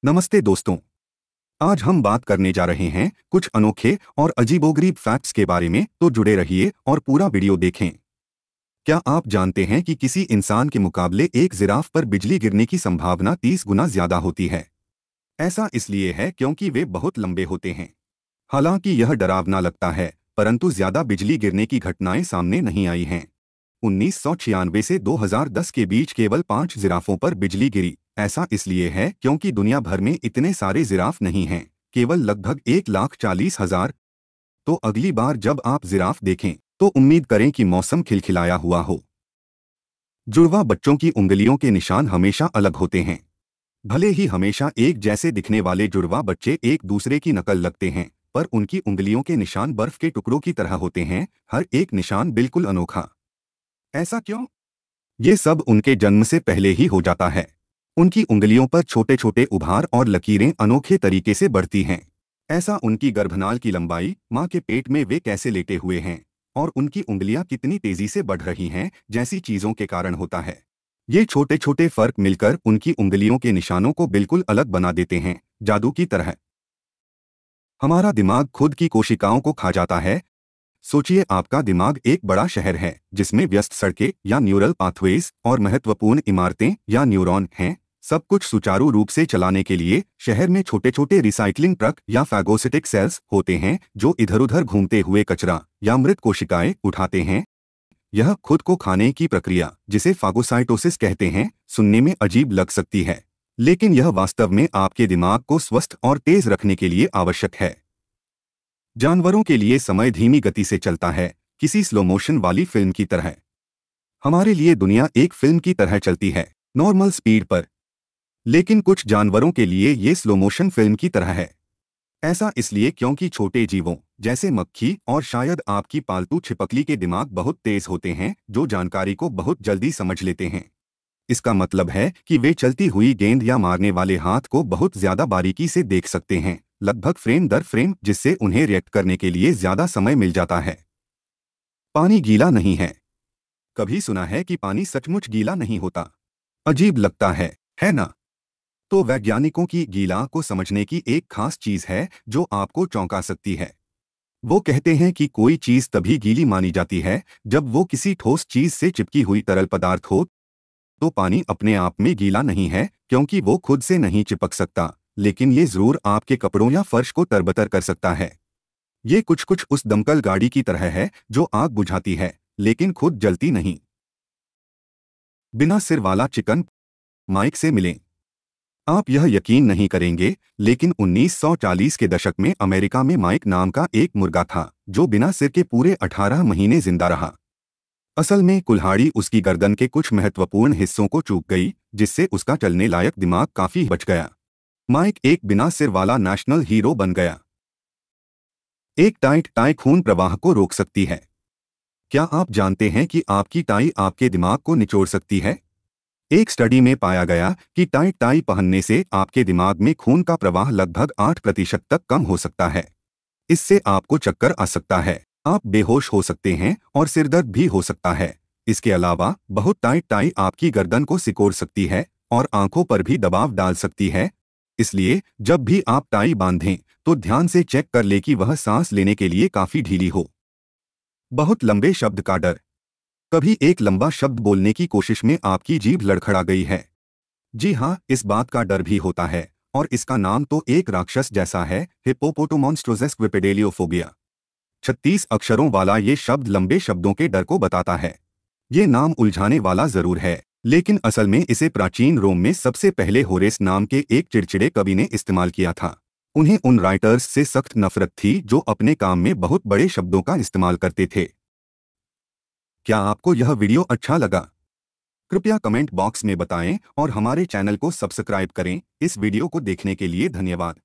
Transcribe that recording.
नमस्ते दोस्तों। आज हम बात करने जा रहे हैं कुछ अनोखे और अजीबोगरीब फैक्ट्स के बारे में, तो जुड़े रहिए और पूरा वीडियो देखें। क्या आप जानते हैं कि किसी इंसान के मुकाबले एक जिराफ पर बिजली गिरने की संभावना 30 गुना ज्यादा होती है? ऐसा इसलिए है क्योंकि वे बहुत लंबे होते हैं। हालांकि यह डरावना लगता है, परंतु ज्यादा बिजली गिरने की घटनाएं सामने नहीं आई हैं। 1996 से 2010 के बीच केवल 5 जिराफों पर बिजली गिरी। ऐसा इसलिए है क्योंकि दुनिया भर में इतने सारे जिराफ नहीं हैं, केवल लगभग 1,40,000। तो अगली बार जब आप जिराफ देखें तो उम्मीद करें कि मौसम खिलखिलाया हुआ हो। जुड़वा बच्चों की उंगलियों के निशान हमेशा अलग होते हैं। भले ही हमेशा एक जैसे दिखने वाले जुड़वा बच्चे एक दूसरे की नकल लगते हैं, पर उनकी उंगलियों के निशान बर्फ के टुकड़ों की तरह होते हैं, हर एक निशान बिल्कुल अनोखा। ऐसा क्यों? ये सब उनके जन्म से पहले ही हो जाता है। उनकी उंगलियों पर छोटे छोटे उभार और लकीरें अनोखे तरीके से बढ़ती हैं। ऐसा उनकी गर्भनाल की लंबाई, माँ के पेट में वे कैसे लेटे हुए हैं, और उनकी उंगलियां कितनी तेजी से बढ़ रही हैं, जैसी चीजों के कारण होता है। ये छोटे छोटे फर्क मिलकर उनकी उंगलियों के निशानों को बिल्कुल अलग बना देते हैं, जादू की तरह। हमारा दिमाग खुद की कोशिकाओं को खा जाता है। सोचिए, आपका दिमाग एक बड़ा शहर है जिसमें व्यस्त सड़कें या न्यूरल पाथवेज और महत्वपूर्ण इमारतें या न्यूरॉन हैं। सब कुछ सुचारू रूप से चलाने के लिए शहर में छोटे छोटे रिसाइकलिंग ट्रक या फैगोसिटिक सेल्स होते हैं जो इधर उधर घूमते हुए कचरा या मृत कोशिकाएं उठाते हैं। यह खुद को खाने की प्रक्रिया, जिसे फागोसाइटोसिस कहते हैं, सुनने में अजीब लग सकती है, लेकिन यह वास्तव में आपके दिमाग को स्वस्थ और तेज रखने के लिए आवश्यक है। जानवरों के लिए समय धीमी गति से चलता है, किसी स्लो मोशन वाली फिल्म की तरह। हमारे लिए दुनिया एक फिल्म की तरह चलती है, नॉर्मल स्पीड पर। लेकिन कुछ जानवरों के लिए ये स्लो मोशन फिल्म की तरह है। ऐसा इसलिए क्योंकि छोटे जीवों जैसे मक्खी और शायद आपकी पालतू छिपकली के दिमाग बहुत तेज होते हैं, जो जानकारी को बहुत जल्दी समझ लेते हैं। इसका मतलब है कि वे चलती हुई गेंद या मारने वाले हाथ को बहुत ज्यादा बारीकी से देख सकते हैं, लगभग फ्रेम दर फ्रेम, जिससे उन्हें रिएक्ट करने के लिए ज्यादा समय मिल जाता है। पानी गीला नहीं है। कभी सुना है कि पानी सचमुच गीला नहीं होता? अजीब लगता है ना? तो वैज्ञानिकों की गीला को समझने की एक खास चीज है जो आपको चौंका सकती है। वो कहते हैं कि कोई चीज तभी गीली मानी जाती है जब वो किसी ठोस चीज से चिपकी हुई तरल पदार्थ हो। तो पानी अपने आप में गीला नहीं है क्योंकि वो खुद से नहीं चिपक सकता, लेकिन ये जरूर आपके कपड़ों या फर्श को तरबतर कर सकता है। ये कुछ कुछ उस दमकल गाड़ी की तरह है जो आग बुझाती है लेकिन खुद जलती नहीं। बिना सिर वाला चिकन। माइक से मिलें। आप यह यकीन नहीं करेंगे, लेकिन 1940 के दशक में अमेरिका में माइक नाम का एक मुर्गा था जो बिना सिर के पूरे 18 महीने जिंदा रहा। असल में कुल्हाड़ी उसकी गर्दन के कुछ महत्वपूर्ण हिस्सों को चूक गई, जिससे उसका चलने लायक दिमाग काफी बच गया। माइक एक बिना सिर वाला नेशनल हीरो बन गया। एक टाइट टाई खून प्रवाह को रोक सकती है। क्या आप जानते हैं कि आपकी टाई आपके दिमाग को निचोड़ सकती है? एक स्टडी में पाया गया कि टाइट टाई पहनने से आपके दिमाग में खून का प्रवाह लगभग 8% तक कम हो सकता है। इससे आपको चक्कर आ सकता है, आप बेहोश हो सकते हैं और सिरदर्द भी हो सकता है। इसके अलावा बहुत टाइट टाई आपकी गर्दन को सिकोड़ सकती है और आंखों पर भी दबाव डाल सकती है। इसलिए जब भी आप टाई बांधें तो ध्यान से चेक कर लें कि वह सांस लेने के लिए काफी ढीली हो। बहुत लंबे शब्द का डर। कभी एक लंबा शब्द बोलने की कोशिश में आपकी जीभ लड़खड़ा गई है? जी हाँ, इस बात का डर भी होता है, और इसका नाम तो एक राक्षस जैसा है, हिप्पोपोटोमॉन्स्ट्रोजेस क्विपेडेलियोफोबिया। 36 अक्षरों वाला ये शब्द लंबे शब्दों के डर को बताता है। ये नाम उलझाने वाला जरूर है, लेकिन असल में इसे प्राचीन रोम में सबसे पहले होरेस नाम के एक चिड़चिड़े कवि ने इस्तेमाल किया था। उन्हें उन राइटर्स से सख्त नफरत थी जो अपने काम में बहुत बड़े शब्दों का इस्तेमाल करते थे। क्या आपको यह वीडियो अच्छा लगा? कृपया कमेंट बॉक्स में बताएं और हमारे चैनल को सब्सक्राइब करें। इस वीडियो को देखने के लिए धन्यवाद।